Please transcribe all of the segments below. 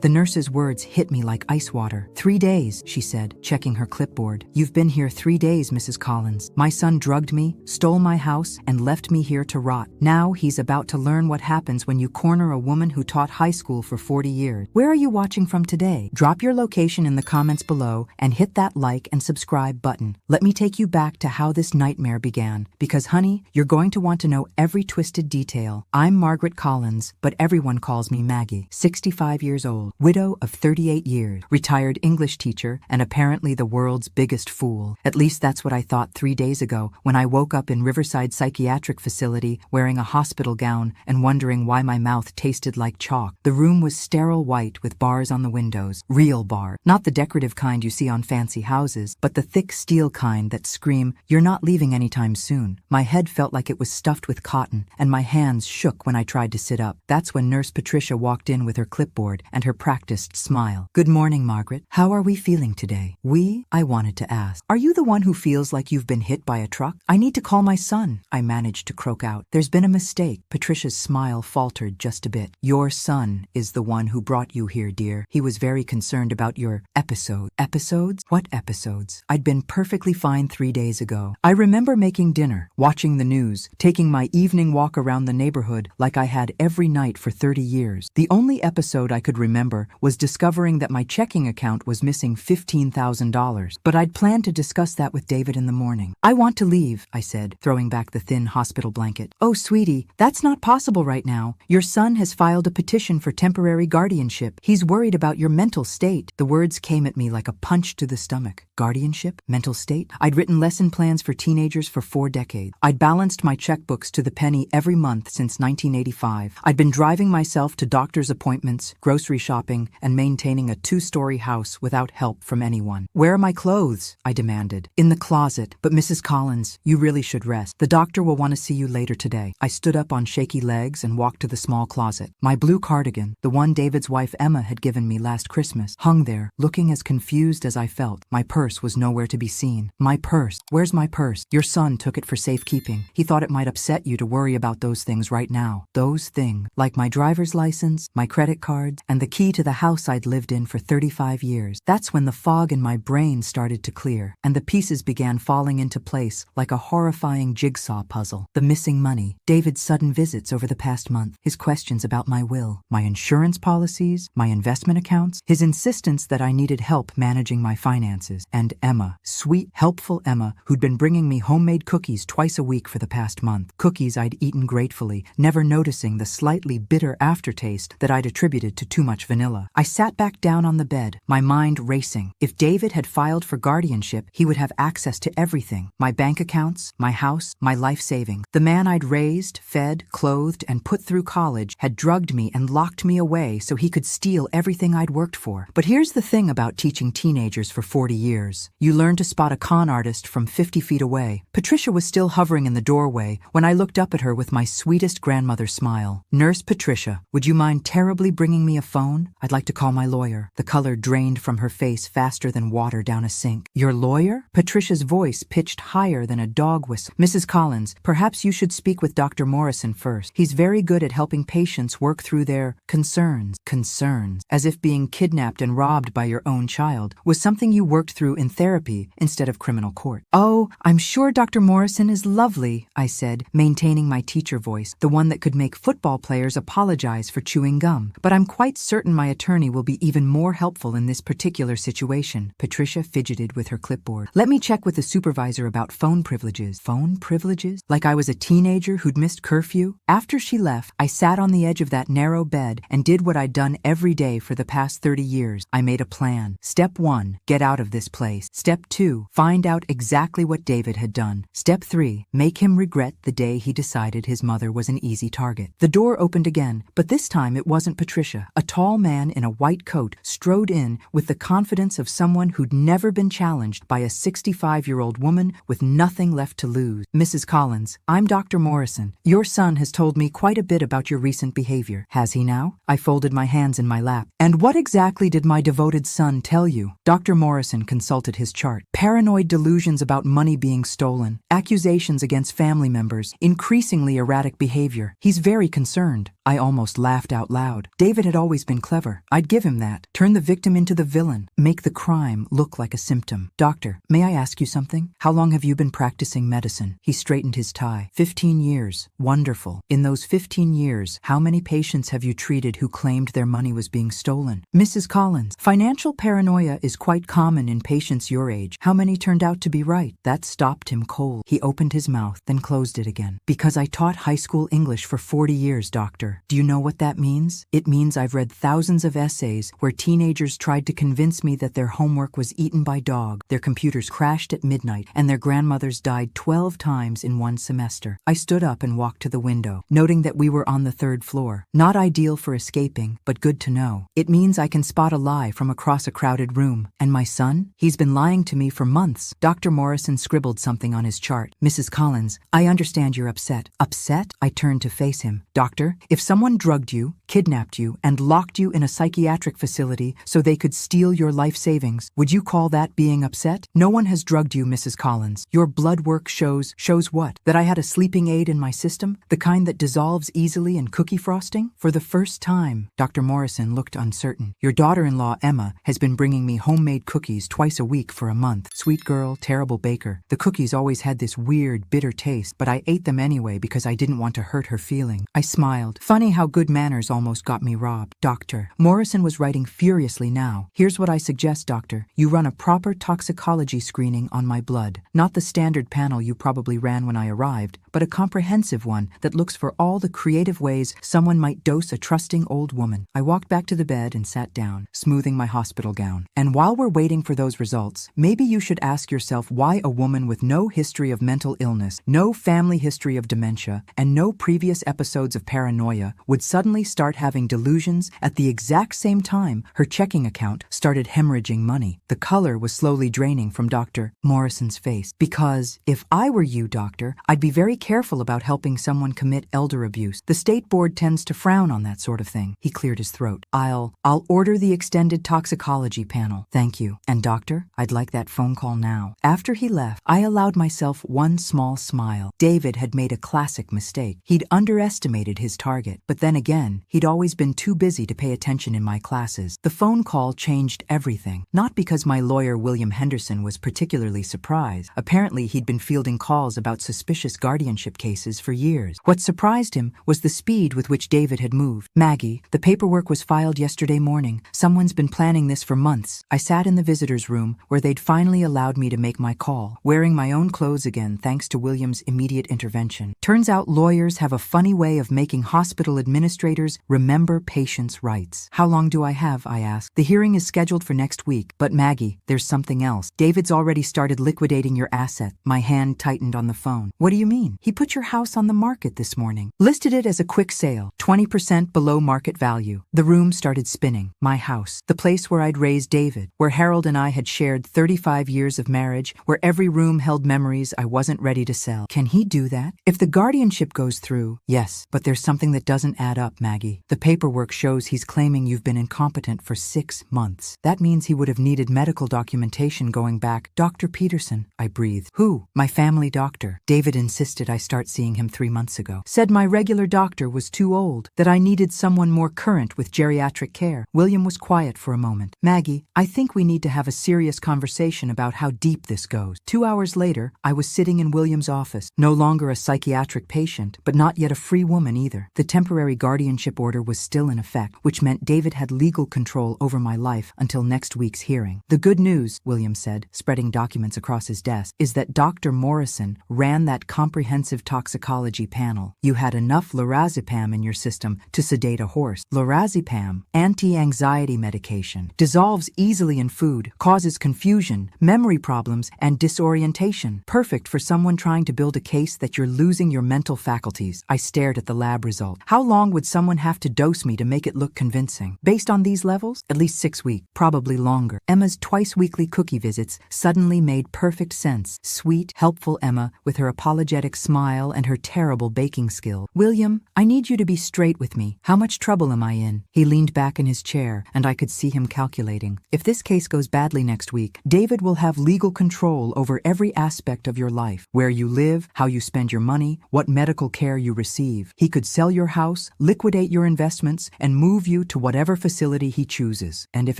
The nurse's words hit me like ice water. 3 days, she said, checking her clipboard. You've been here 3 days, Mrs. Collins. My son drugged me, stole my house, and left me here to rot. Now he's about to learn what happens when you corner a woman who taught high school for 40 years. Where are you watching from today? Drop your location in the comments below and hit that like and subscribe button. Let me take you back to how this nightmare began, because honey, you're going to want to know every twisted detail. I'm Margaret Collins, but everyone calls me Maggie, 65 years old, widow of 38 years, retired English teacher, and apparently the world's biggest fool. At least that's what I thought 3 days ago when I woke up in Riverside Psychiatric Facility wearing a hospital gown and wondering why my mouth tasted like chalk. The room was sterile white with bars on the windows, real bars, not the decorative kind you see on fancy houses, but the thick steel kind that scream, "You're not leaving anytime soon." My head felt like it was stuffed with cotton, and my hands shook when I tried to sit up. That's when Nurse Patricia walked in with her clipboard and her practiced smile. "Good morning, Margaret. How are we feeling today?" "We?" I wanted to ask. "Are you the one who feels like you've been hit by a truck?" "I need to call my son," I managed to croak out. "There's been a mistake." Patricia's smile faltered just a bit. "Your son is the one who brought you here, dear. He was very concerned about your episode." "Episodes? What episodes?" I'd been perfectly fine 3 days ago. I remember making dinner, watching the news, taking my evening walk around the neighborhood like I had every night for 30 years. The only episode I could remember was discovering that my checking account was missing $15,000, but I'd planned to discuss that with David in the morning. "I want to leave," I said, throwing back the thin hospital blanket. "Oh, sweetie, that's not possible right now. Your son has filed a petition for temporary guardianship. He's worried about your mental state." The words came at me like a punch to the stomach. Guardianship? Mental state? I'd written lesson plans for teenagers for 4 decades. I'd balanced my checkbooks to the penny every month since 1985. I'd been driving myself to doctor's appointments, grocery shopping, and maintaining a 2-story house without help from anyone. "Where are my clothes?" I demanded. "In the closet. But Mrs. Collins, you really should rest. The doctor will want to see you later today." I stood up on shaky legs and walked to the small closet. My blue cardigan, the one David's wife Emma had given me last Christmas, hung there, looking as confused as I felt. My purse was nowhere to be seen. "My purse? Where's my purse?" "Your son took it for safekeeping. He thought it might upset you to worry about those things right now." "Those things?" "Like my driver's license, my credit cards, and the key to the house I'd lived in for 35 years. That's when the fog in my brain started to clear, and the pieces began falling into place like a horrifying jigsaw puzzle. The missing money, David's sudden visits over the past month, his questions about my will, my insurance policies, my investment accounts, his insistence that I needed help managing my finances, and Emma, sweet, helpful Emma, who'd been bringing me homemade cookies twice a week for the past month. Cookies I'd eaten gratefully, never noticing the slightly bitter aftertaste that I'd attributed to too much vanilla. I sat back down on the bed, my mind racing. If David had filed for guardianship, he would have access to everything. My bank accounts, my house, my life savings. The man I'd raised, fed, clothed, and put through college had drugged me and locked me away so he could steal everything I'd worked for. But here's the thing about teaching teenagers for 40 years. You learn to spot a con artist from 50 feet away. Patricia was still hovering in the doorway when I looked up at her with my sweetest grandmother smile. "Nurse Patricia, would you mind terribly bringing me a phone? I'd like to call my lawyer." The color drained from her face faster than water down a sink. "Your lawyer?" Patricia's voice pitched higher than a dog whistle. "Mrs. Collins, perhaps you should speak with Dr. Morrison first. He's very good at helping patients work through their concerns." Concerns? As if being kidnapped and robbed by your own child was something you worked through in therapy instead of criminal court. "Oh, I'm sure Dr. Morrison is lovely," I said, maintaining my teacher voice, the one that could make football players apologize for chewing gum. "But I'm quite certain my attorney will be even more helpful in this particular situation." Patricia fidgeted with her clipboard. "Let me check with the supervisor about phone privileges." Phone privileges? Like I was a teenager who'd missed curfew? After she left, I sat on the edge of that narrow bed and did what I'd done every day for the past 30 years. I made a plan. Step 1, get out of this place. Step 2, find out exactly what David had done. Step 3, make him regret the day he decided his mother was an easy target. The door opened again, but this time it wasn't Patricia. A tall man in a white coat strode in with the confidence of someone who'd never been challenged by a 65-year-old woman with nothing left to lose. "Mrs. Collins, I'm Dr. Morrison. Your son has told me quite a bit about your recent behavior." "Has he now?" I folded my hands in my lap. "And what exactly did my devoted son tell you?" Dr. Morrison consulted his chart. "Paranoid delusions about money being stolen, accusations against family members, increasingly erratic behavior. He's very concerned." I almost laughed out loud. David had always been clever. I'd give him that. Turn the victim into the villain. Make the crime look like a symptom. Doctor, may I ask you something? How long have you been practicing medicine? He straightened his tie. 15 years. Wonderful. In those 15 years, how many patients have you treated who claimed their money was being stolen? Mrs. Collins, financial paranoia is quite common in patients your age. How many turned out to be right? That stopped him cold. He opened his mouth, then closed it again. Because I taught high school English for 40 years, doctor. Do you know what that means? It means I've read thousands of essays where teenagers tried to convince me that their homework was eaten by dog, their computers crashed at midnight, and their grandmothers died 12 times in one semester. I stood up and walked to the window, noting that we were on the 3rd floor. Not ideal for escaping, but good to know. It means I can spot a lie from across a crowded room. And my son? He's been lying to me for months. Dr. Morrison scribbled something on his chart. Mrs. Collins, I understand you're upset. Upset? I turned to face him. Doctor, if someone drugged you, kidnapped you, and locked you in a psychiatric facility so they could steal your life savings, would you call that being upset? No one has drugged you, Mrs. Collins. Your blood work shows what? That I had a sleeping aid in my system? The kind that dissolves easily in cookie frosting? For the first time, Dr. Morrison looked uncertain. Your daughter-in-law, Emma, has been bringing me homemade cookies twice a week for a month. Sweet girl, terrible baker. The cookies always had this weird, bitter taste, but I ate them anyway because I didn't want to hurt her feeling. I smiled. Funny how good manners almost got me robbed. Doctor. Morrison was writing furiously now. Here's what I suggest, doctor. You run a proper toxicology screening on my blood. Not the standard panel you probably ran when I arrived, but a comprehensive one that looks for all the creative ways someone might dose a trusting old woman. I walked back to the bed and sat down, smoothing my hospital gown. And while we're waiting for those results, maybe you should ask yourself why a woman with no history of mental illness, no family history of dementia, and no previous episodes of paranoia would suddenly start having delusions at the exact same time her checking account started hemorrhaging money. The color was slowly draining from Dr. Morrison's face. Because if I were you, doctor, I'd be very careful about helping someone commit elder abuse. The state board tends to frown on that sort of thing. He cleared his throat. I'll order the extended toxicology panel. Thank you. And doctor, I'd like that phone call now. After he left, I allowed myself one small smile. David had made a classic mistake. He'd underestimated his target, but then again, he'd always been too busy to pay attention in my classes. The phone call changed everything. Not because my lawyer William Henderson was particularly surprised. Apparently, he'd been fielding calls about suspicious guardianship cases for years. What surprised him was the speed with which David had moved. Maggie, the paperwork was filed yesterday morning. Someone's been planning this for months. I sat in the visitor's room where they'd finally allowed me to make my call, wearing my own clothes again thanks to William's immediate intervention. Turns out lawyers have a funny way of making hospital administrators remember patients' rights. How long do I have? I asked. The hearing is scheduled for next week. But Maggie, there's something else. David's already started liquidating your asset. My hand tightened on the phone. What do you mean? He put your house on the market this morning. Listed it as a quick sale, 20% below market value. The room started spinning. My house. The place where I'd raised David, where Harold and I had shared 35 years of marriage, where every room held memories I wasn't ready to sell. Can he do that? If the guardianship goes through, yes, but there's something that doesn't add up, Maggie. The paperwork shows he's claiming you've been incompetent for 6 months. That means he would have needed medical documentation going back. Dr. Peterson, I breathed. Who? My family doctor. David insisted I start seeing him 3 months ago. Said my regular doctor was too old, that I needed someone more current with geriatric care. William was quiet for a moment. Maggie, I think we need to have a serious conversation about how deep this goes. 2 hours later, I was sitting in William's office, no longer a psychiatric patient, but not yet a free woman either. The temporary guardianship order was still in effect, which meant David had legal control over my life until next week's hearing. The good news, William said, spreading documents across his desk, is that Dr. Morrison ran that comprehensive toxicology panel. You had enough lorazepam in your system to sedate a horse. Lorazepam, anti-anxiety medication, dissolves easily in food, causes confusion, memory problems, and disorientation. Perfect for someone trying to build a case that you're losing your mental faculties. I stared at the lab result. How long would someone have to dose me to make it look convincing? Based on these levels, at least 6 weeks, probably longer. Emma's twice-weekly cookie visits suddenly made perfect sense. Sweet, helpful Emma, with her apologetic smile smile and her terrible baking skill. William, I need you to be straight with me. How much trouble am I in? He leaned back in his chair, and I could see him calculating. If this case goes badly next week, David will have legal control over every aspect of your life. Where you live, how you spend your money, what medical care you receive. He could sell your house, liquidate your investments, and move you to whatever facility he chooses. And if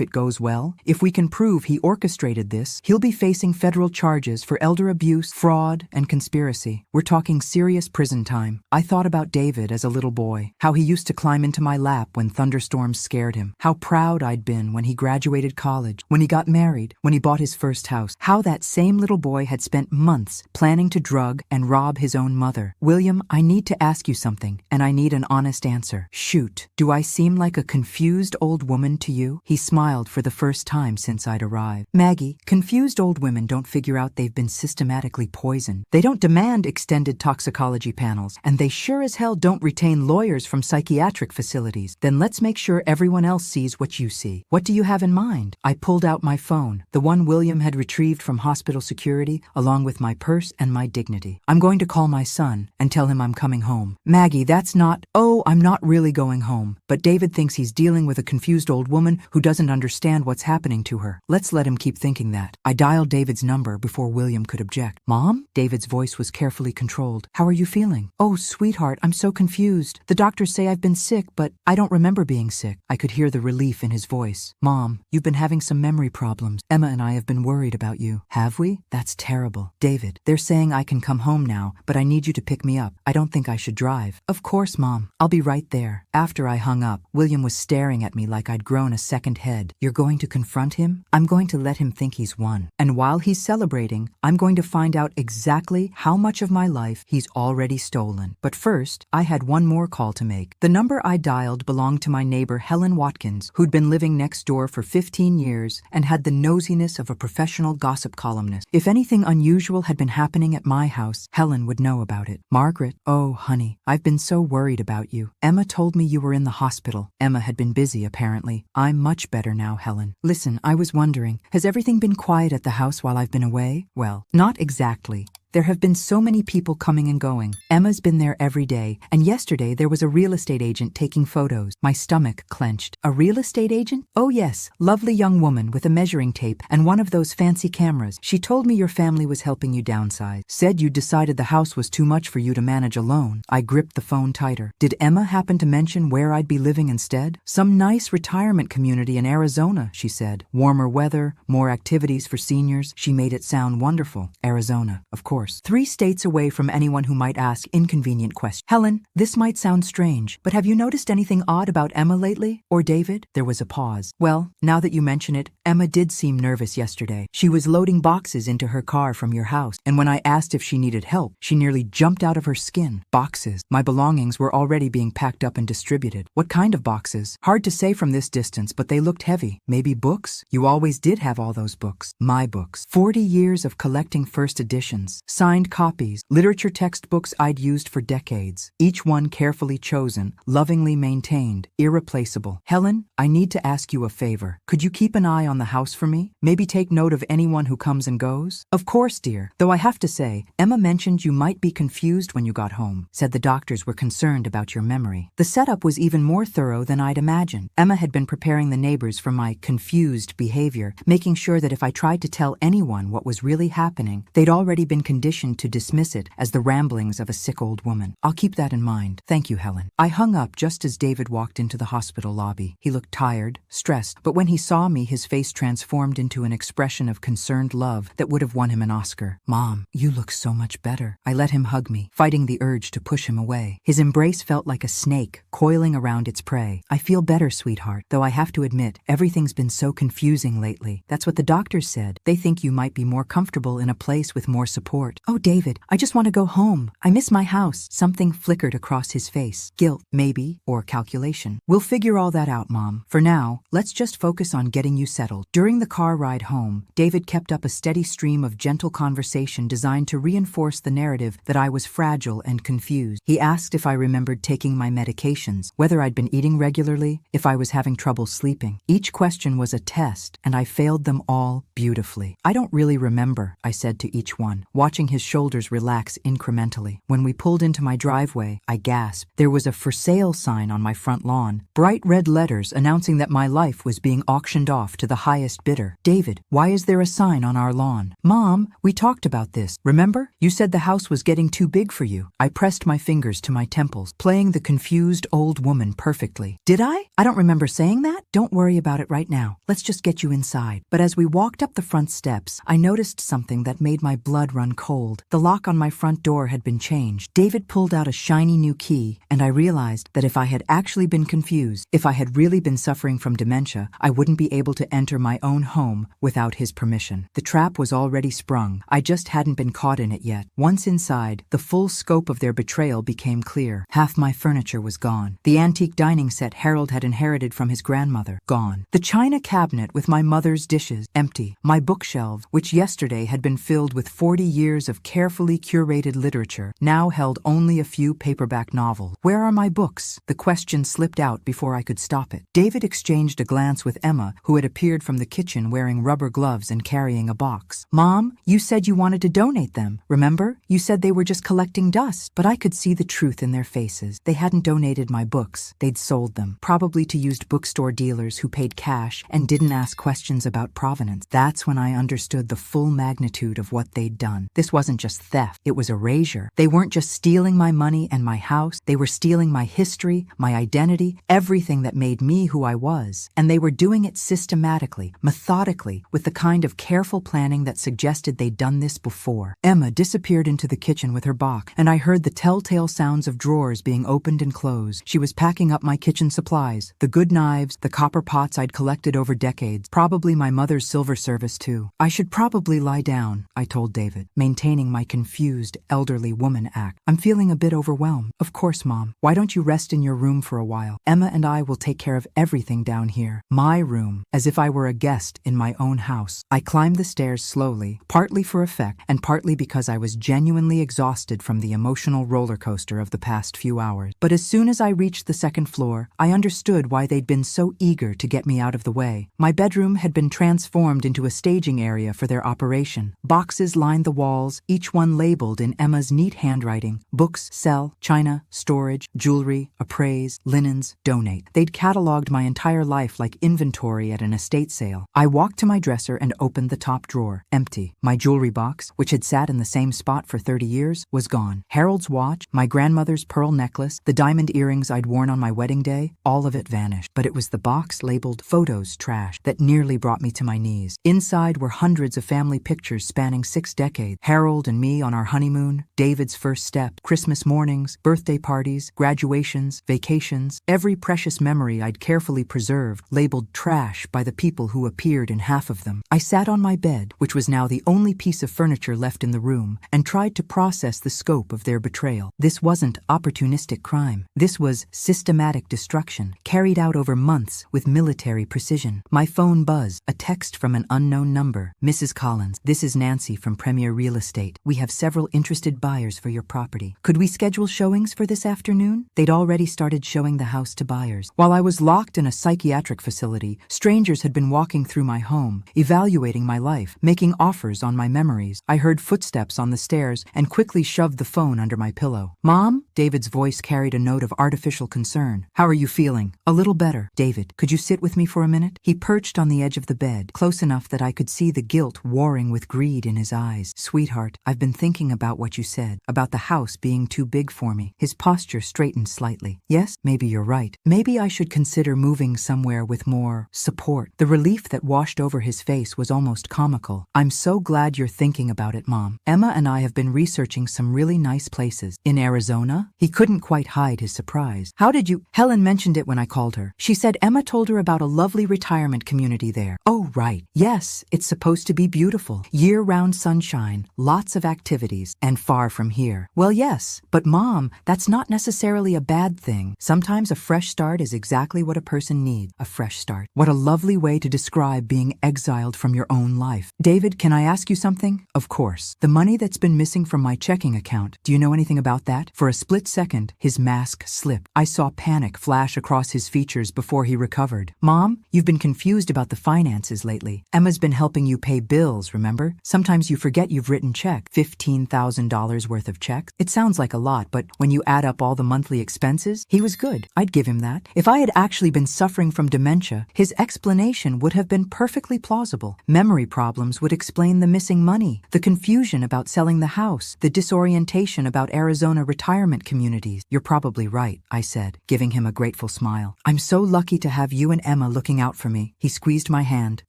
it goes well, if we can prove he orchestrated this, he'll be facing federal charges for elder abuse, fraud, and conspiracy. We're talking serious prison time. I thought about David as a little boy, how he used to climb into my lap when thunderstorms scared him, how proud I'd been when he graduated college, when he got married, when he bought his first house, how that same little boy had spent months planning to drug and rob his own mother. William, I need to ask you something, and I need an honest answer. Shoot, do I seem like a confused old woman to you? He smiled for the first time since I'd arrived. Maggie, confused old women don't figure out they've been systematically poisoned. They don't demand extended toxicology panels, and they sure as hell don't retain lawyers from psychiatric facilities. Then let's make sure everyone else sees what you see. What do you have in mind? I pulled out my phone, the one William had retrieved from hospital security, along with my purse and my dignity. I'm going to call my son and tell him I'm coming home. Maggie, that's not— Oh, I'm not really going home. But David thinks he's dealing with a confused old woman who doesn't understand what's happening to her. Let's let him keep thinking that. I dialed David's number before William could object. Mom? David's voice was carefully controlled. How are you feeling? Oh, sweetheart, I'm so confused. The doctors say I've been sick, but I don't remember being sick. I could hear the relief in his voice. Mom, you've been having some memory problems. Emma and I have been worried about you. Have we? That's terrible. David, they're saying I can come home now, but I need you to pick me up. I don't think I should drive. Of course, Mom. I'll be right there. After I hung up, William was staring at me like I'd grown a second head. You're going to confront him? I'm going to let him think he's won. And while he's celebrating, I'm going to find out exactly how much of my life he's already stolen. But first, I had one more call to make. The number I dialed belonged to my neighbor Helen Watkins, who'd been living next door for 15 years and had the nosiness of a professional gossip columnist. If anything unusual had been happening at my house, Helen would know about it. Margaret, oh, honey, I've been so worried about you. Emma told me you were in the hospital. Emma had been busy, apparently. I'm much better now, Helen. Listen, I was wondering, has everything been quiet at the house while I've been away? Well, not exactly. There have been so many people coming and going. Emma's been there every day, and yesterday there was a real estate agent taking photos. My stomach clenched. A real estate agent? Oh yes, lovely young woman with a measuring tape and one of those fancy cameras. She told me your family was helping you downsize. Said you'd decided the house was too much for you to manage alone. I gripped the phone tighter. Did Emma happen to mention where I'd be living instead? Some nice retirement community in Arizona, she said. Warmer weather, more activities for seniors. She made it sound wonderful. Arizona, of course. 3 states away from anyone who might ask inconvenient questions. Helen, this might sound strange, but have you noticed anything odd about Emma lately? Or David? There was a pause. Well, now that you mention it, Emma did seem nervous yesterday. She was loading boxes into her car from your house, and when I asked if she needed help, she nearly jumped out of her skin. Boxes. My belongings were already being packed up and distributed. What kind of boxes? Hard to say from this distance, but they looked heavy. Maybe books? You always did have all those books. My books. 40 years of collecting first editions. Signed copies, literature textbooks I'd used for decades, each one carefully chosen, lovingly maintained, irreplaceable. Helen, I need to ask you a favor. Could you keep an eye on the house for me? Maybe take note of anyone who comes and goes? Of course, dear. Though I have to say, Emma mentioned you might be confused when you got home. Said the doctors were concerned about your memory. The setup was even more thorough than I'd imagined. Emma had been preparing the neighbors for my confused behavior, making sure that if I tried to tell anyone what was really happening, they'd already been conditioned to dismiss it as the ramblings of a sick old woman. I'll keep that in mind. Thank you, Helen. I hung up just as David walked into the hospital lobby. He looked tired, stressed, but when he saw me, his face transformed into an expression of concerned love that would have won him an Oscar. Mom, you look so much better. I let him hug me, fighting the urge to push him away. His embrace felt like a snake coiling around its prey. I feel better, sweetheart, though I have to admit, everything's been so confusing lately. That's what the doctors said. They think you might be more comfortable in a place with more support. Oh, David, I just want to go home. I miss my house. Something flickered across his face. Guilt, maybe, or calculation. We'll figure all that out, Mom. For now, let's just focus on getting you settled. During the car ride home, David kept up a steady stream of gentle conversation designed to reinforce the narrative that I was fragile and confused. He asked if I remembered taking my medications, whether I'd been eating regularly, if I was having trouble sleeping. Each question was a test, and I failed them all beautifully. I don't really remember, I said to each one. Watching watching his shoulders relax incrementally. When we pulled into my driveway, I gasped. There was a for sale sign on my front lawn, bright red letters announcing that my life was being auctioned off to the highest bidder. David, why is there a sign on our lawn? Mom, we talked about this. Remember? You said the house was getting too big for you. I pressed my fingers to my temples, playing the confused old woman perfectly. Did I? I don't remember saying that. Don't worry about it right now. Let's just get you inside. But as we walked up the front steps, I noticed something that made my blood run cold. The lock on my front door had been changed. David pulled out a shiny new key, and I realized that if I had actually been confused, if I had really been suffering from dementia, I wouldn't be able to enter my own home without his permission. The trap was already sprung. I just hadn't been caught in it yet. Once inside, the full scope of their betrayal became clear. Half my furniture was gone. The antique dining set Harold had inherited from his grandmother, gone. The china cabinet with my mother's dishes, empty. My bookshelf, which yesterday had been filled with 40 years of carefully curated literature, now held only a few paperback novels. Where are my books? The question slipped out before I could stop it. David exchanged a glance with Emma, who had appeared from the kitchen wearing rubber gloves and carrying a box. Mom, you said you wanted to donate them, remember? You said they were just collecting dust. But I could see the truth in their faces. They hadn't donated my books. They'd sold them, probably to used bookstore dealers who paid cash and didn't ask questions about provenance. That's when I understood the full magnitude of what they'd done. This wasn't just theft. It was erasure. They weren't just stealing my money and my house. They were stealing my history, my identity, everything that made me who I was. And they were doing it systematically, methodically, with the kind of careful planning that suggested they'd done this before. Emma disappeared into the kitchen with her box, and I heard the telltale sounds of drawers being opened and closed. She was packing up my kitchen supplies, the good knives, the copper pots I'd collected over decades, probably my mother's silver service too. I should probably lie down, I told David, maintaining my confused, elderly woman act. I'm feeling a bit overwhelmed. Of course, Mom. Why don't you rest in your room for a while? Emma and I will take care of everything down here. My room, as if I were a guest in my own house. I climbed the stairs slowly, partly for effect and partly because I was genuinely exhausted from the emotional roller coaster of the past few hours. But as soon as I reached the second floor, I understood why they'd been so eager to get me out of the way. My bedroom had been transformed into a staging area for their operation. Boxes lined the walls, each one labeled in Emma's neat handwriting. Books, sell, china, storage, jewelry, appraise, linens, donate. They'd cataloged my entire life like inventory at an estate sale. I walked to my dresser and opened the top drawer. Empty. My jewelry box, which had sat in the same spot for 30 years, was gone. Harold's watch, my grandmother's pearl necklace, the diamond earrings I'd worn on my wedding day, all of it vanished. But it was the box labeled photos trash that nearly brought me to my knees. Inside were hundreds of family pictures spanning 6 decades. Harold and me on our honeymoon, David's first step, Christmas mornings, birthday parties, graduations, vacations, every precious memory I'd carefully preserved, labeled trash by the people who appeared in half of them. I sat on my bed, which was now the only piece of furniture left in the room, and tried to process the scope of their betrayal. This wasn't opportunistic crime. This was systematic destruction, carried out over months with military precision. My phone buzzed, a text from an unknown number. Mrs. Collins, this is Nancy from Premier Real Estate. We have several interested buyers for your property. Could we schedule showings for this afternoon? They'd already started showing the house to buyers. While I was locked in a psychiatric facility, strangers had been walking through my home, evaluating my life, making offers on my memories. I heard footsteps on the stairs and quickly shoved the phone under my pillow. Mom? David's voice carried a note of artificial concern. How are you feeling? A little better. David, could you sit with me for a minute? He perched on the edge of the bed, close enough that I could see the guilt warring with greed in his eyes. Sweetheart, I've been thinking about what you said, about the house being too big for me. His posture straightened slightly. Yes, maybe you're right. Maybe I should consider moving somewhere with more support. The relief that washed over his face was almost comical. I'm so glad you're thinking about it, Mom. Emma and I have been researching some really nice places. In Arizona? He couldn't quite hide his surprise. How did you? Helen mentioned it when I called her. She said Emma told her about a lovely retirement community there. Oh, right. Yes, it's supposed to be beautiful. Year-round sunshine, lots of activities, and far from here. Well, yes, but Mom, that's not necessarily a bad thing. Sometimes a fresh start is exactly what a person needs. A fresh start. What a lovely way to describe being exiled from your own life. David, can I ask you something? Of course. The money that's been missing from my checking account. Do you know anything about that? For a split second, his mask slipped. I saw panic flash across his features before he recovered. Mom, you've been confused about the finances lately. Emma's been helping you pay bills, remember? Sometimes you forget you've written handwritten check, $15,000 worth of checks. It sounds like a lot, but when you add up all the monthly expenses, he was good. I'd give him that. If I had actually been suffering from dementia, his explanation would have been perfectly plausible. Memory problems would explain the missing money, the confusion about selling the house, the disorientation about Arizona retirement communities. You're probably right, I said, giving him a grateful smile. I'm so lucky to have you and Emma looking out for me. He squeezed my hand,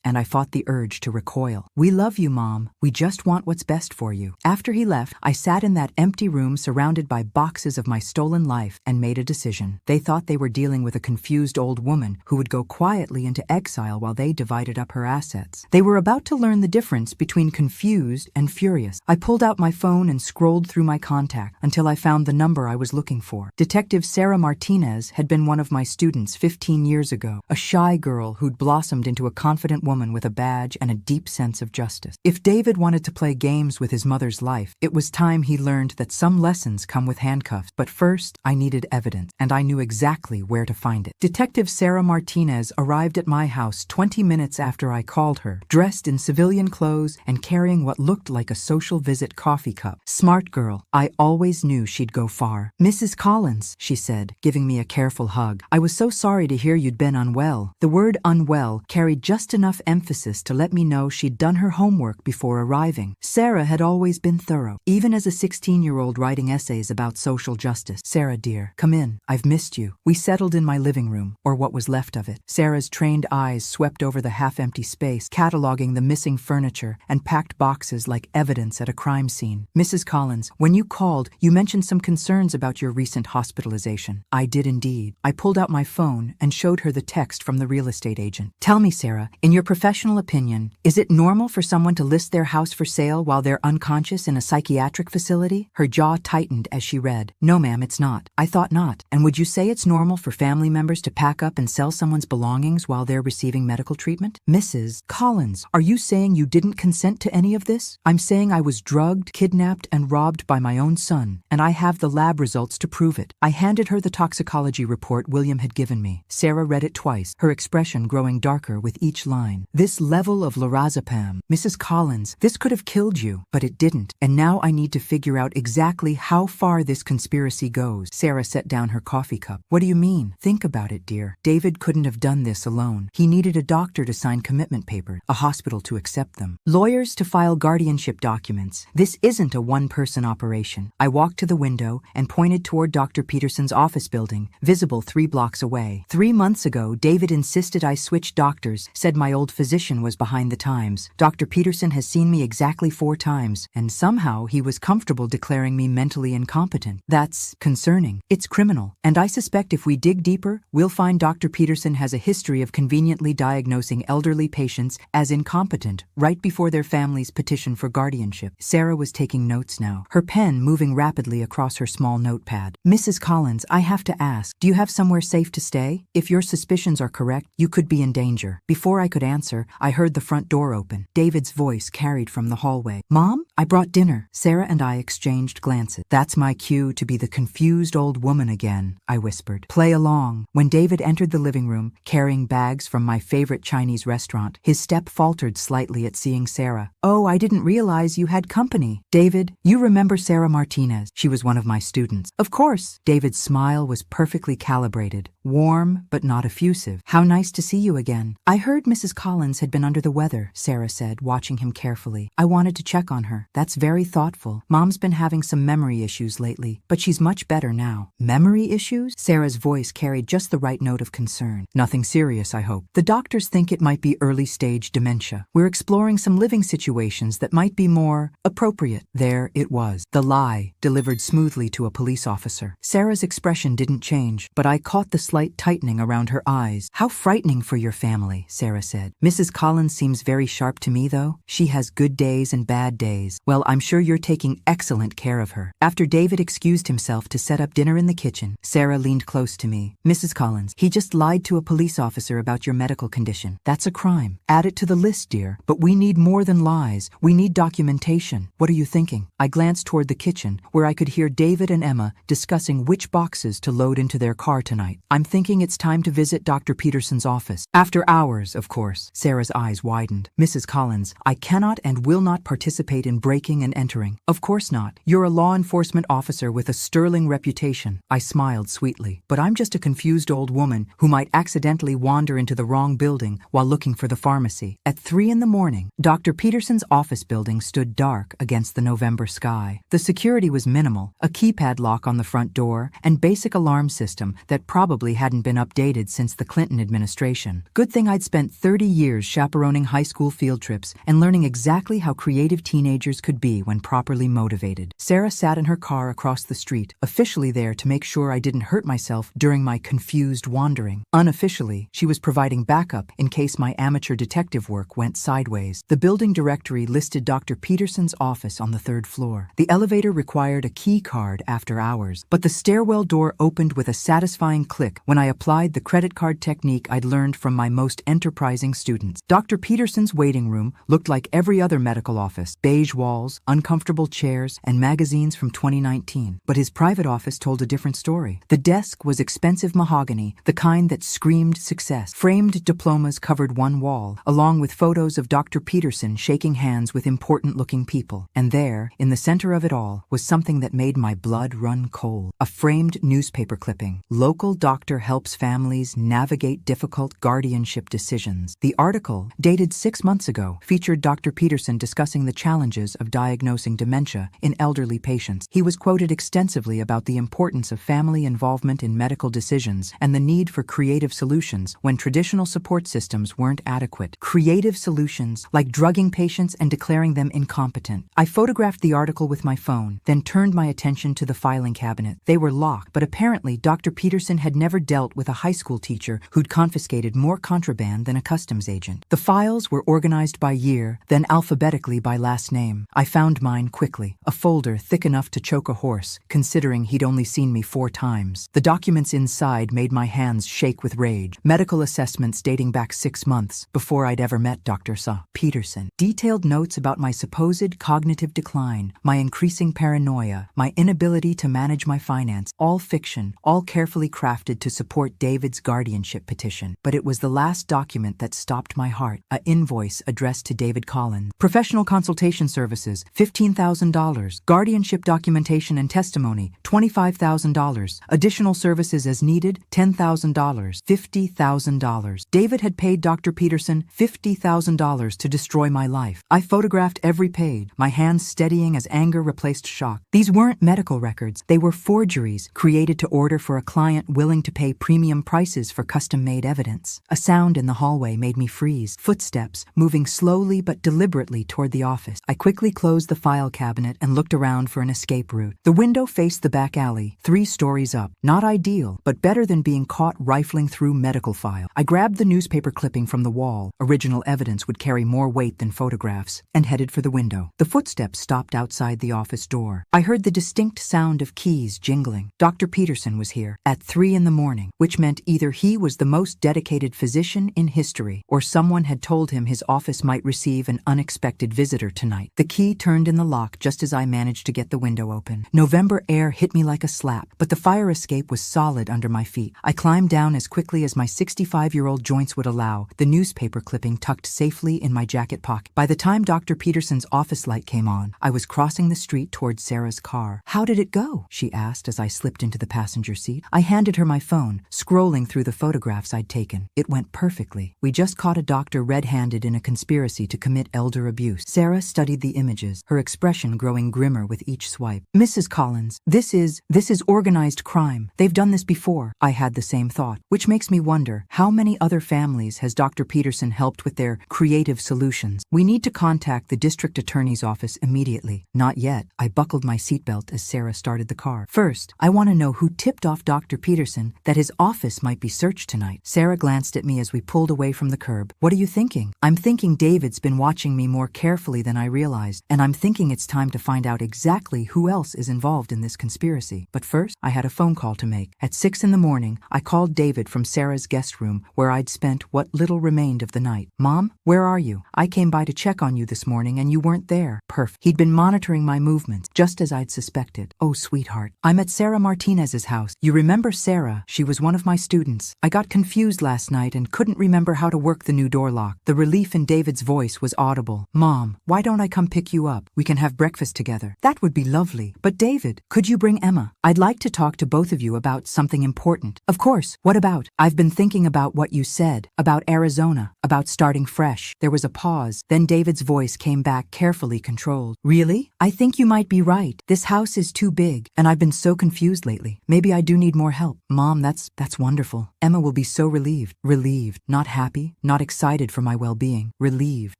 and I fought the urge to recoil. We love you, Mom. We just want what's best for you. After he left, I sat in that empty room surrounded by boxes of my stolen life and made a decision. They thought they were dealing with a confused old woman who would go quietly into exile while they divided up her assets. They were about to learn the difference between confused and furious. I pulled out my phone and scrolled through my contact until I found the number I was looking for. Detective Sarah Martinez had been one of my students 15 years ago, a shy girl who'd blossomed into a confident woman with a badge and a deep sense of justice. If David wanted to play games with his mother's life, it was time he learned that some lessons come with handcuffs. But first, I needed evidence, and I knew exactly where to find it. Detective Sarah Martinez arrived at my house 20 minutes after I called her, dressed in civilian clothes and carrying what looked like a social visit coffee cup. Smart girl. I always knew she'd go far. Mrs. Collins, she said, giving me a careful hug. I was so sorry to hear you'd been unwell. The word unwell carried just enough emphasis to let me know she'd done her homework before arriving. Sarah had always been thorough, even as a 16-year-old writing essays about social justice. Sarah, dear, come in. I've missed you. We settled in my living room, or what was left of it. Sarah's trained eyes swept over the half-empty space, cataloging the missing furniture and packed boxes like evidence at a crime scene. Mrs. Collins, when you called, you mentioned some concerns about your recent hospitalization. I did indeed. I pulled out my phone and showed her the text from the real estate agent. Tell me, Sarah, in your professional opinion, is it normal for someone to list their house for sale while they're unconscious in a psychiatric facility? Her jaw tightened as she read. No, ma'am, it's not. I thought not. And would you say it's normal for family members to pack up and sell someone's belongings while they're receiving medical treatment? Mrs. Collins, are you saying you didn't consent to any of this? I'm saying I was drugged, kidnapped, and robbed by my own son, and I have the lab results to prove it. I handed her the toxicology report William had given me. Sarah read it twice, her expression growing darker with each line. This level of lorazepam, Mrs. Collins, this could have killed you, but it didn't. And now I need to figure out exactly how far this conspiracy goes. Sarah set down her coffee cup. What do you mean? Think about it, dear. David couldn't have done this alone. He needed a doctor to sign commitment papers, a hospital to accept them, lawyers to file guardianship documents. This isn't a one-person operation. I walked to the window and pointed toward Dr. Peterson's office building, visible 3 blocks away. 3 months ago, David insisted I switch doctors, said my old physician was behind the times. Dr. Peterson has seen me exactly 4 times, and somehow he was comfortable declaring me mentally incompetent. That's concerning. It's criminal. And I suspect if we dig deeper, we'll find Dr. Peterson has a history of conveniently diagnosing elderly patients as incompetent right before their families petition for guardianship. Sarah was taking notes now, her pen moving rapidly across her small notepad. Mrs. Collins, I have to ask, do you have somewhere safe to stay? If your suspicions are correct, you could be in danger. Before I could answer, I heard the front door open. David's voice carried from the hallway. Mom, I brought dinner. Sarah and I exchanged glances. That's my cue to be the confused old woman again, I whispered. Play along. When David entered the living room, carrying bags from my favorite Chinese restaurant, his step faltered slightly at seeing Sarah. Oh, I didn't realize you had company. David, you remember Sarah Martinez. She was one of my students. Of course. David's smile was perfectly calibrated, warm but not effusive. How nice to see you again. I heard Mrs. Collins had been under the weather, Sarah said, watching him carefully. I wanted to check on her. That's very thoughtful. Mom's been having some memory issues lately, but she's much better now. Memory issues? Sarah's voice carried just the right note of concern. Nothing serious, I hope. The doctors think it might be early-stage dementia. We're exploring some living situations that might be more appropriate. There it was. The lie, delivered smoothly to a police officer. Sarah's expression didn't change, but I caught the slight tightening around her eyes. How frightening for your family, Sarah said. Mrs. Collins seems very sharp to me, though. She has good days and bad days. Well, I'm sure you're taking excellent care of her. After David excused himself to set up dinner in the kitchen, Sarah leaned close to me. Mrs. Collins, he just lied to a police officer about your medical condition. That's a crime. Add it to the list, dear. But we need more than lies. We need documentation. What are you thinking? I glanced toward the kitchen, where I could hear David and Emma discussing which boxes to load into their car tonight. I'm thinking it's time to visit Dr. Peterson's office. After hours, of course. Sarah's eyes widened. Mrs. Collins, I cannot and will not participate in breaking and entering. Of course not. You're a law enforcement officer with a sterling reputation. I smiled sweetly. But I'm just a confused old woman who might accidentally wander into the wrong building while looking for the pharmacy. At 3 in the morning, Dr. Peterson's office building stood dark against the November sky. The security was minimal, a keypad lock on the front door, and basic alarm system that probably hadn't been updated since the Clinton administration. Good thing I'd spent 30 years chaperoning high school field trips and learning exactly how creative teenagers could be when properly motivated. Sarah sat in her car across the street, officially there to make sure I didn't hurt myself during my confused wandering. Unofficially, she was providing backup in case my amateur detective work went sideways. The building directory listed Dr. Peterson's office on the 3rd floor. The elevator required a key card after hours, but the stairwell door opened with a satisfying click when I applied the credit card technique I'd learned from my most enterprising students. Dr. Peterson's waiting room looked like every other medical office: beige walls, uncomfortable chairs, and magazines from 2019. But his private office told a different story. The desk was expensive mahogany, the kind that screamed success. Framed diplomas covered one wall, along with photos of Dr. Peterson shaking hands with important-looking people. And there, in the center of it all, was something that made my blood run cold. A framed newspaper clipping. Local doctor helps families navigate difficult guardianship decisions. The article, dated 6 months ago, featured Dr. Peterson discussing the challenges of diagnosing dementia in elderly patients. He was quoted extensively about the importance of family involvement in medical decisions and the need for creative solutions when traditional support systems weren't adequate. Creative solutions, like drugging patients and declaring them incompetent. I photographed the article with my phone, then turned my attention to the filing cabinet. They were locked, but apparently Dr. Peterson had never dealt with a high school teacher who'd confiscated more contraband than a customs agent. The files were organized by year, then alphabetically by last name. I found mine quickly, a folder thick enough to choke a horse, considering he'd only seen me 4 times. The documents inside made my hands shake with rage. Medical assessments dating back 6 months, before I'd ever met Dr. Peterson. Detailed notes about my supposed cognitive decline, my increasing paranoia, my inability to manage my finance, all fiction, all carefully crafted to support David's guardianship petition. But it was the last document that stopped my heart, an invoice addressed to David Collins. Professional consultation services, $15,000. Guardianship documentation and testimony, $25,000. Additional services as needed, $10,000. $50,000. David had paid Dr. Peterson $50,000 to destroy my life. I photographed every page, my hands steadying as anger replaced shock. These weren't medical records. They were forgeries created to order for a client willing to pay premium prices for custom-made evidence. A sound in the hallway made me freeze. Footsteps, moving slowly but deliberately toward the office. I quickly closed the file cabinet and looked around for an escape route. The window faced the back alley, 3 stories up. Not ideal, but better than being caught rifling through medical file. I grabbed the newspaper clipping from the wall. Original evidence would carry more weight than photographs, and headed for the window. The footsteps stopped outside the office door. I heard the distinct sound of keys jingling. Dr. Peterson was here at 3 in the morning, which meant either he was the most dedicated physician in history, or someone had told him his office might receive an unexpected visitor tonight. The key turned in the lock just as I managed to get the window open. November air hit me like a slap, but the fire escape was solid under my feet. I climbed down as quickly as my 65-year-old joints would allow, the newspaper clipping tucked safely in my jacket pocket. By the time Dr. Peterson's office light came on, I was crossing the street towards Sarah's car. "How did it go?" she asked as I slipped into the passenger seat. I handed her my phone, scrolling through the photographs I'd taken. It went perfectly. We just caught a doctor red-handed in a conspiracy to commit elder abuse. Sarah studied the images, her expression growing grimmer with each swipe. "Mrs. Collins, this is organized crime. They've done this before." I had the same thought, which makes me wonder, how many other families has Dr. Peterson helped with their creative solutions? "We need to contact the district attorney's office immediately." "Not yet." I buckled my seatbelt as Sarah started the car. "First, I want to know who tipped off Dr. Peterson that his office might be searched tonight." Sarah glanced at me as we pulled away from the curb. "What are you thinking?" "I'm thinking David's been watching me more carefully than I realized, and I'm thinking it's time to find out exactly who else is involved in this conspiracy. But first, I had a phone call to make. At 6 in the morning, I called David from Sarah's guest room, where I'd spent what little remained of the night. "Mom, where are you? I came by to check on you this morning and you weren't there." Perf. He'd been monitoring my movements, just as I'd suspected. "Oh, sweetheart. I'm at Sarah Martinez's house. You remember Sarah? She was one of my students. I got confused last night and couldn't remember how to work the new door lock." The relief in David's voice was audible. "Mom, why don't I come pick you up. We can have breakfast together. That would be lovely. But David, could you bring Emma? I'd like to talk to both of you about something important. Of course. What about? I've been thinking about what you said, about Arizona, about starting fresh. There was a pause. Then David's voice came back, carefully controlled. Really? I think you might be right. This house is too big, and I've been so confused lately. Maybe I do need more help. Mom, that's wonderful. Emma will be so relieved. Relieved. Not happy, not excited for my well-being. Relieved.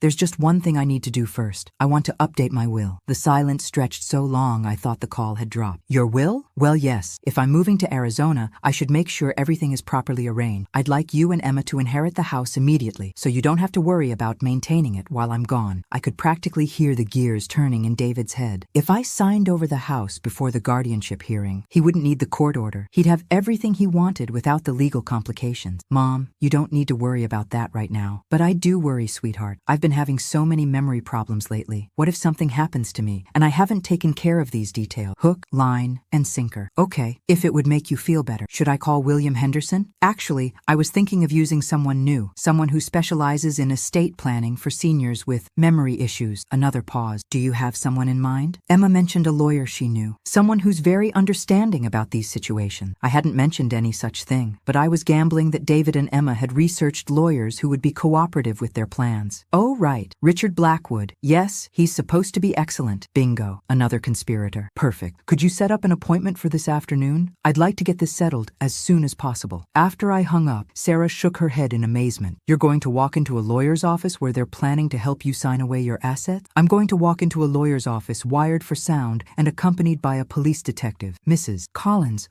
There's just one thing I need to do first. I want to update my will. The silence stretched so long I thought the call had dropped. Your will? Well, yes. If I'm moving to Arizona, I should make sure everything is properly arranged. I'd like you and Emma to inherit the house immediately, so you don't have to worry about maintaining it while I'm gone. I could practically hear the gears turning in David's head. If I signed over the house before the guardianship hearing, he wouldn't need the court order. He'd have everything he wanted without the legal complications. Mom, you don't need to worry about that right now. But I do worry, sweetheart. I've been having so many memory problems lately. What if something happens to me and I haven't taken care of these details? Hook, line, and sinker. Okay, if it would make you feel better. Should I call William Henderson? Actually, I was thinking of using someone new, someone who specializes in estate planning for seniors with memory issues. Another pause. Do you have someone in mind? Emma mentioned a lawyer she knew, someone who's very understanding about these situations. I hadn't mentioned any such thing, but I was gambling that David and Emma had researched lawyers who would be cooperative with their plans. Oh, right. Richard Blackwood. Yes, he's supposed to be excellent. Bingo. Another conspirator. Perfect. Could you set up an appointment for this afternoon? I'd like to get this settled as soon as possible. After I hung up, Sarah shook her head in amazement. You're going to walk into a lawyer's office where they're planning to help you sign away your assets? I'm going to walk into a lawyer's office wired for sound and accompanied by a police detective. Mrs. Collins,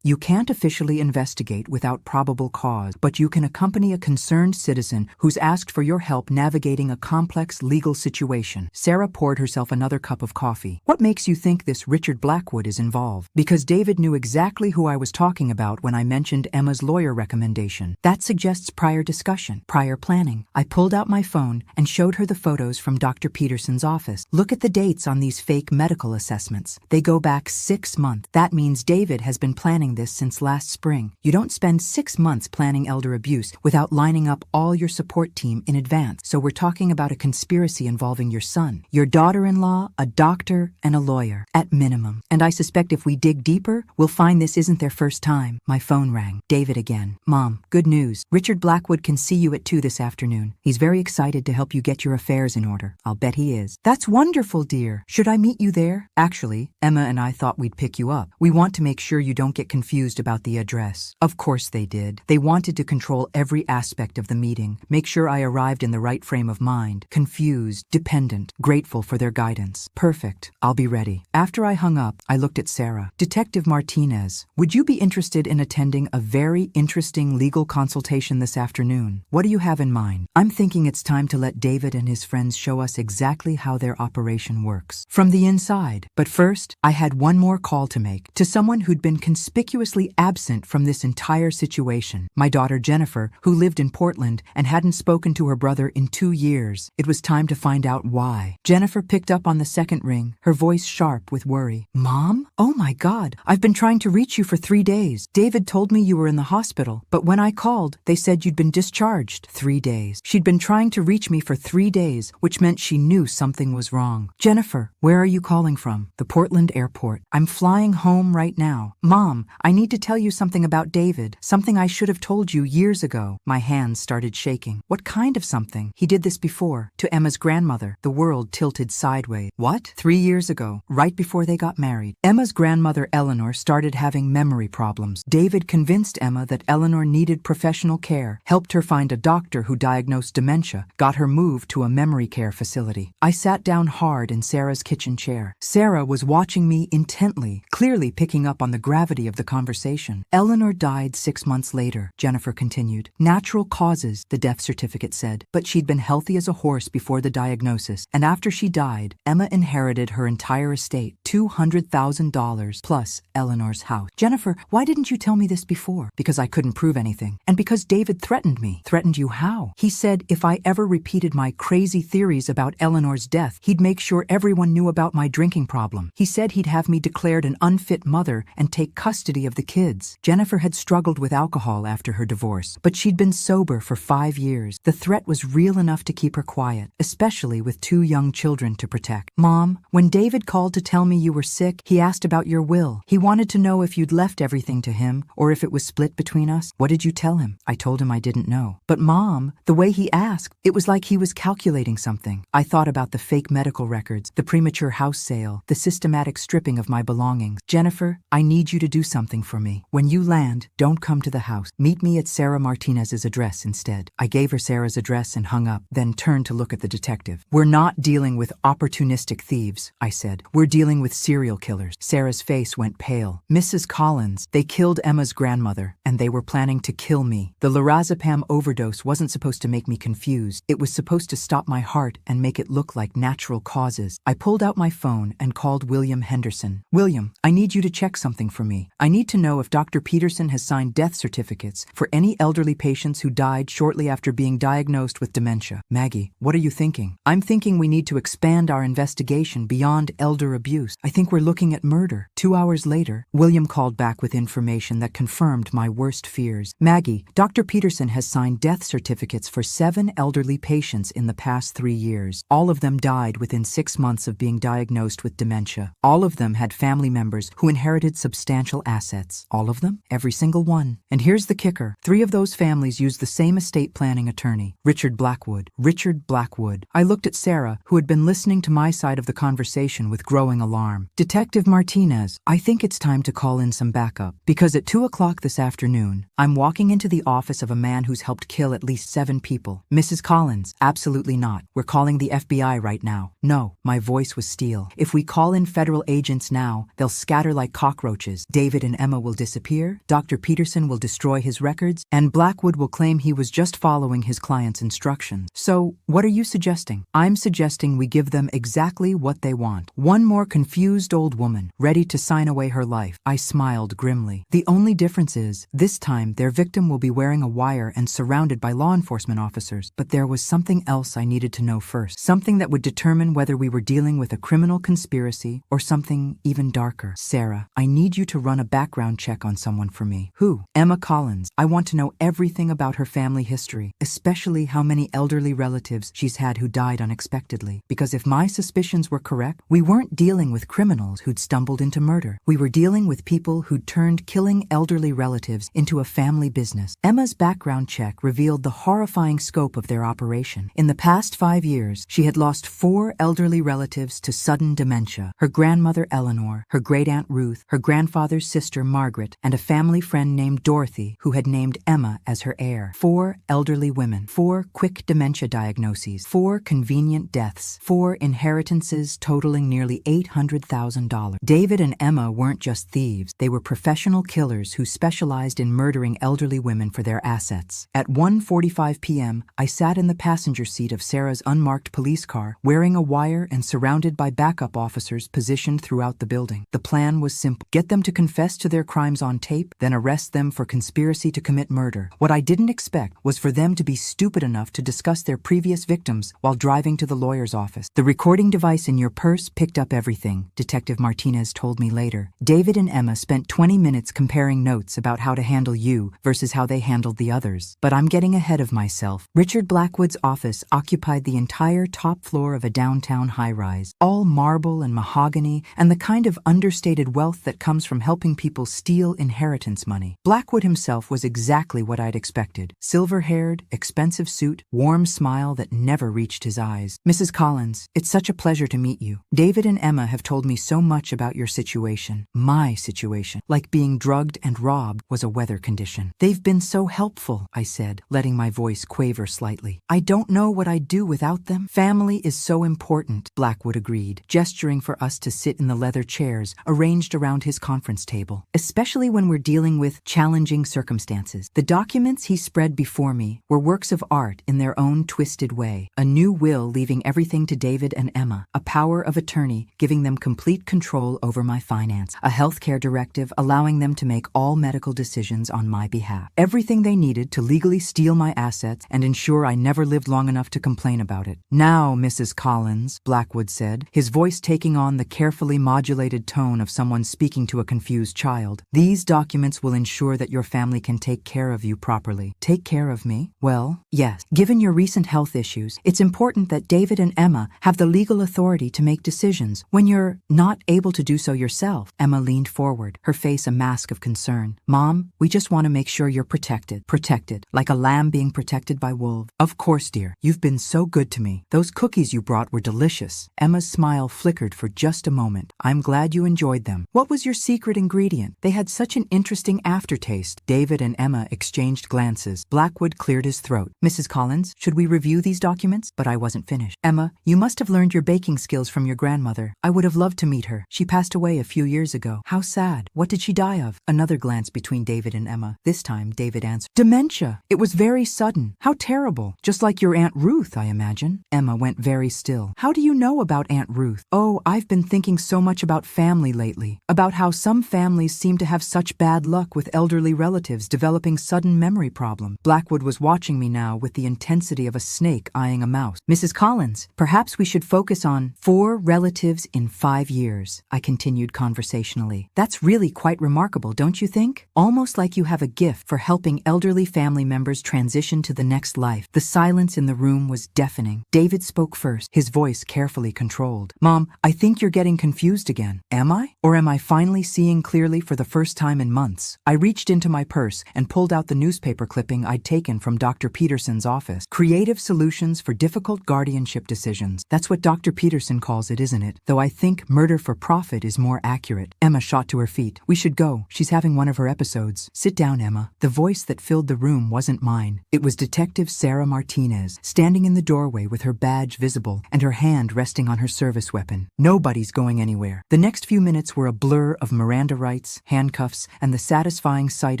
you can't officially investigate without probable cause, but you can accompany a concerned citizen who's asked for your help navigating a complex legal situation. Sarah poured herself another cup of coffee. What makes you think this Richard Blackwood is involved? Because David knew exactly who I was talking about when I mentioned Emma's lawyer recommendation. That suggests prior discussion, prior planning. I pulled out my phone and showed her the photos from Dr. Peterson's office. Look at the dates on these fake medical assessments. They go back 6 months. That means David has been planning this since last spring. You don't spend 6 months planning elder abuse without lining up all your support team in advance. So we're talking about a conspiracy involving your son, your daughter-in-law, a doctor, and a lawyer, at minimum. And I suspect if we dig deeper, we'll find this isn't their first time. My phone rang. David again. Mom, good news. Richard Blackwood can see you at 2 this afternoon. He's very excited to help you get your affairs in order. I'll bet he is. That's wonderful, dear. Should I meet you there? Actually, Emma and I thought we'd pick you up. We want to make sure you don't get confused about the address. Of course they did. They wanted to control every aspect of the meeting, make sure I arrived in the right frame of mind, confused, dependent, grateful for their guidance. Perfect. I'll be ready. After I hung up, I looked at Sarah. Detective Martinez, would you be interested in attending a very interesting legal consultation this afternoon? What do you have in mind? I'm thinking it's time to let David and his friends show us exactly how their operation works. From the inside. But first, I had one more call to make, to someone who'd been conspicuously absent from this entire situation. My daughter Jennifer, who lived in Portland and hadn't spoken to her brother in 2 years. It was time to find out why. Jennifer picked up on the second ring, her voice sharp with worry. Mom? Oh my God, I've been trying to reach you for 3 days. David told me you were in the hospital, but when I called, they said you'd been discharged. 3 days. She'd been trying to reach me for 3 days, which meant she knew something was wrong. Jennifer, where are you calling from? The Portland airport. I'm flying home right now. Mom, I need to tell you something about David, something I should have told you years ago. My hands started shaking. What kind of something? He did this before, to Emma's grandmother. The world tilted sideways. What? 3 years ago, right before they got married. Emma's grandmother Eleanor started having memory problems. David convinced Emma that Eleanor needed professional care, helped her find a doctor who diagnosed dementia, got her moved to a memory care facility. I sat down hard in Sarah's kitchen chair. Sarah was watching me intently, clearly picking up on the gravity of the conversation. Eleanor died 6 months later, Jennifer continued. Natural causes, the death certificate said, but she'd been healthy as a horse before the diagnosis, and after she died, Emma inherited her entire estate, $200,000 plus Eleanor's house. Jennifer, why didn't you tell me this before? Because I couldn't prove anything. And because David threatened me. Threatened you how? He said if I ever repeated my crazy theories about Eleanor's death, he'd make sure everyone knew about my drinking problem. He said he'd have me declared an unfit mother and take custody of the kids. Jennifer had struggled with alcohol after her divorce, but she'd been sober for 5 years. The threat was real enough to keep her quiet, especially family with 2 young children to protect. Mom, when David called to tell me you were sick, he asked about your will. He wanted to know if you'd left everything to him or if it was split between us. What did you tell him? I told him I didn't know. But Mom, the way he asked, it was like he was calculating something. I thought about the fake medical records, the premature house sale, the systematic stripping of my belongings. Jennifer, I need you to do something for me. When you land, don't come to the house. Meet me at Sarah Martinez's address instead. I gave her Sarah's address and hung up, then turned to look at the detective. We're not dealing with opportunistic thieves, I said. We're dealing with serial killers. Sarah's face went pale. Mrs. Collins, they killed Emma's grandmother, and they were planning to kill me. The lorazepam overdose wasn't supposed to make me confused. It was supposed to stop my heart and make it look like natural causes. I pulled out my phone and called William Henderson. William, I need you to check something for me. I need to know if Dr. Peterson has signed death certificates for any elderly patients who died shortly after being diagnosed with dementia. Maggie, what are you thinking? I'm thinking we need to expand our investigation beyond elder abuse. I think we're looking at murder. 2 hours later, William called back with information that confirmed my worst fears. Maggie, Dr. Peterson has signed death certificates for 7 elderly patients in the past 3 years. All of them died within 6 months of being diagnosed with dementia. All of them had family members who inherited substantial assets. All of them? Every single one. And here's the kicker. 3 of those families used the same estate planning attorney, Richard Blackwood. Richard Blackwood. I looked at Sarah, who had been listening to my side of the conversation with growing alarm. Detective Martinez, I think it's time to call in some backup. Because at 2 o'clock this afternoon, I'm walking into the office of a man who's helped kill at least 7 people. Mrs. Collins, absolutely not. We're calling the FBI right now. No, my voice was steel. If we call in federal agents now, they'll scatter like cockroaches. David and Emma will disappear, Dr. Peterson will destroy his records, and Blackwood will claim he was just following his client's instructions. So, what are you suggesting? I'm suggesting we give them exactly what they want. One more confused old woman, ready to sign away her life. I smiled grimly. The only difference is, this time their victim will be wearing a wire and surrounded by law enforcement officers. But there was something else I needed to know first. Something that would determine whether we were dealing with a criminal conspiracy or something even darker. Sarah, I need you to run a background check on someone for me. Who? Emma Collins. I want to know everything about her family history, especially how many elderly relatives she's had who died unexpectedly. Because if my suspicions were correct, we weren't dealing with criminals who'd stumbled into murder. We were dealing with people who'd turned killing elderly relatives into a family business. Emma's background check revealed the horrifying scope of their operation. In the past 5 years, she had lost 4 elderly relatives to sudden dementia. Her grandmother Eleanor, her great-aunt Ruth, her grandfather's sister Margaret, and a family friend named Dorothy who had named Emma as her heir. 4 elderly women, 4 quick dementia diagnoses, 4 convenient deaths, 4 inheritances totaling nearly $800,000. David and Emma weren't just thieves. They were professional killers who specialized in murdering elderly women for their assets. At 1:45 p.m., I sat in the passenger seat of Sarah's unmarked police car, wearing a wire and surrounded by backup officers positioned throughout the building. The plan was simple. Get them to confess to their crimes on tape, then arrest them for conspiracy to commit murder. What I didn't expect was for them to be stupid enough to discuss their previous victims while driving to the lawyer's office. The recording device in your purse picked up everything, Detective Martinez told me later. David and Emma spent 20 minutes comparing notes about how to handle you versus how they handled the others. But I'm getting ahead of myself. Richard Blackwood's office occupied the entire top floor of a downtown high-rise, all marble and mahogany and the kind of understated wealth that comes from helping people steal inheritance money. Blackwood himself was exactly what I'd expected. Silver-haired, expensive suit, warm smile that never reached his eyes. Mrs. Collins, it's such a pleasure to meet you. David and Emma have told me so much about your situation. My situation. Like being drugged and robbed was a weather condition. They've been so helpful, I said, letting my voice quaver slightly. I don't know what I'd do without them. Family is so important, Blackwood agreed, gesturing for us to sit in the leather chairs arranged around his conference table, especially when we're dealing with challenging circumstances. The documents he spread before me were works of art in their own twisted way. A new will leaving everything to David and Emma, a power of attorney giving them complete control over my finance, a healthcare directive allowing them to make all medical decisions on my behalf. Everything they needed to legally steal my assets and ensure I never lived long enough to complain about it. Now, Mrs. Collins, Blackwood said, his voice taking on the carefully modulated tone of someone speaking to a confused child. These documents will ensure that your family can take care of you properly. Take care of me? Well, yes. Given your recent health issues, it's important important that David and Emma have the legal authority to make decisions when you're not able to do so yourself. Emma leaned forward, her face a mask of concern. Mom, we just want to make sure you're protected. Protected, like a lamb being protected by wolves. Of course, dear. You've been so good to me. Those cookies you brought were delicious. Emma's smile flickered for just a moment. I'm glad you enjoyed them. What was your secret ingredient? They had such an interesting aftertaste. David and Emma exchanged glances. Blackwood cleared his throat. Mrs. Collins, should we review these documents? But I wasn't finished. Emma, you must have learned your baking skills from your grandmother. I would have loved to meet her. She passed away a few years ago. How sad. What did she die of? Another glance between David and Emma. This time, David answered. Dementia. It was very sudden. How terrible. Just like your Aunt Ruth, I imagine. Emma went very still. How do you know about Aunt Ruth? Oh, I've been thinking so much about family lately. About how some families seem to have such bad luck with elderly relatives developing sudden memory problems. Blackwood was watching me now with the intensity of a snake eyeing a mouse. Mrs. Collins, perhaps we should focus on 4 relatives in 5 years, I continued conversationally. That's really quite remarkable, don't you think? Almost like you have a gift for helping elderly family members transition to the next life. The silence in the room was deafening. David spoke first, his voice carefully controlled. Mom, I think you're getting confused again. Am I? Or am I finally seeing clearly for the first time in months? I reached into my purse and pulled out the newspaper clipping I'd taken from Dr. Peterson's office. Creative solutions for difficult guardianship decisions. That's what Dr. Peterson calls it, isn't it? Though I think murder for profit is more accurate. Emma shot to her feet. We should go. She's having one of her episodes. Sit down, Emma. The voice that filled the room wasn't mine. It was Detective Sarah Martinez, standing in the doorway with her badge visible and her hand resting on her service weapon. Nobody's going anywhere. The next few minutes were a blur of Miranda rights, handcuffs, and the satisfying sight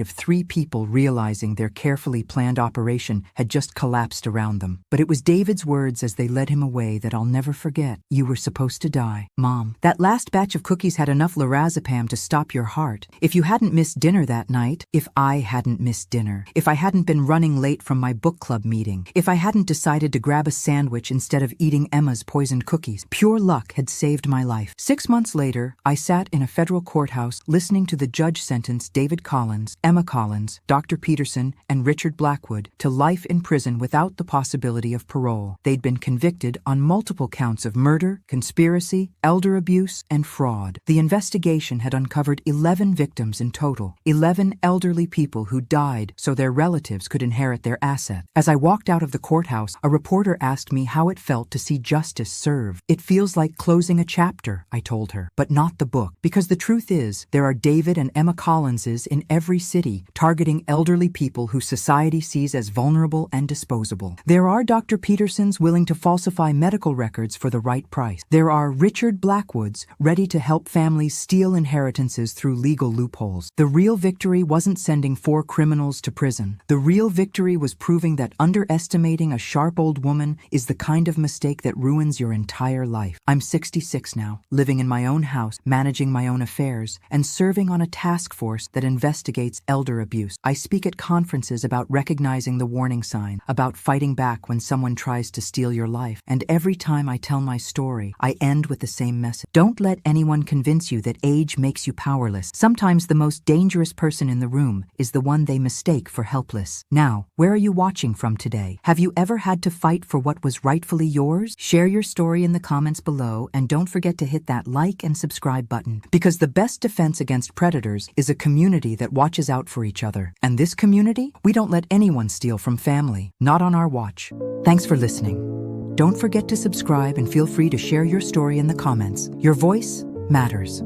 of 3 people realizing their carefully planned operation had just collapsed around them. But it was David's words as they led him away that I'll never forget. You were supposed to die. Mom, that last batch of cookies had enough lorazepam to stop your heart. If you hadn't missed dinner that night, if I hadn't missed dinner, if I hadn't been running late from my book club meeting, if I hadn't decided to grab a sandwich instead of eating Emma's poisoned cookies, pure luck had saved my life. 6 months later, I sat in a federal courthouse listening to the judge sentence David Collins, Emma Collins, Dr. Peterson, and Richard Blackwood to life in prison without the possibility of parole. They'd been convicted on multiple counts of murder, conspiracy, elder abuse, and fraud. The investigation had uncovered 11 victims in total, 11 elderly people who died so their relatives could inherit their assets. As I walked out of the courthouse, a reporter asked me how it felt to see justice served. It feels like closing a chapter, I told her, but not the book. Because the truth is, there are David and Emma Collinses in every city, targeting elderly people who society sees as vulnerable and disposable. There are Dr. Petersons willing to falsify medical records for the right price. There are Richard Blackwoods ready to help families steal inheritances through legal loopholes. The real victory wasn't sending 4 criminals to prison. The real victory was proving that underestimating a sharp old woman is the kind of mistake that ruins your entire life. I'm 66 now, living in my own house, managing my own affairs, and serving on a task force that investigates elder abuse. I speak at conferences about recognizing the warning sign, about fighting back when someone tries to steal your life. And every time I tell my story, I end with the same message. Don't let anyone convince you that age makes you powerless. Sometimes the most dangerous person in the room is the one they mistake for helpless. Now, where are you watching from today? Have you ever had to fight for what was rightfully yours? Share your story in the comments below, and don't forget to hit that like and subscribe button, because the best defense against predators is a community that watches out for each other. And this community? We don't let anyone steal from family. Not on our watch. Thanks for listening. Don't forget to subscribe and feel free to share your story in the comments. Your voice matters.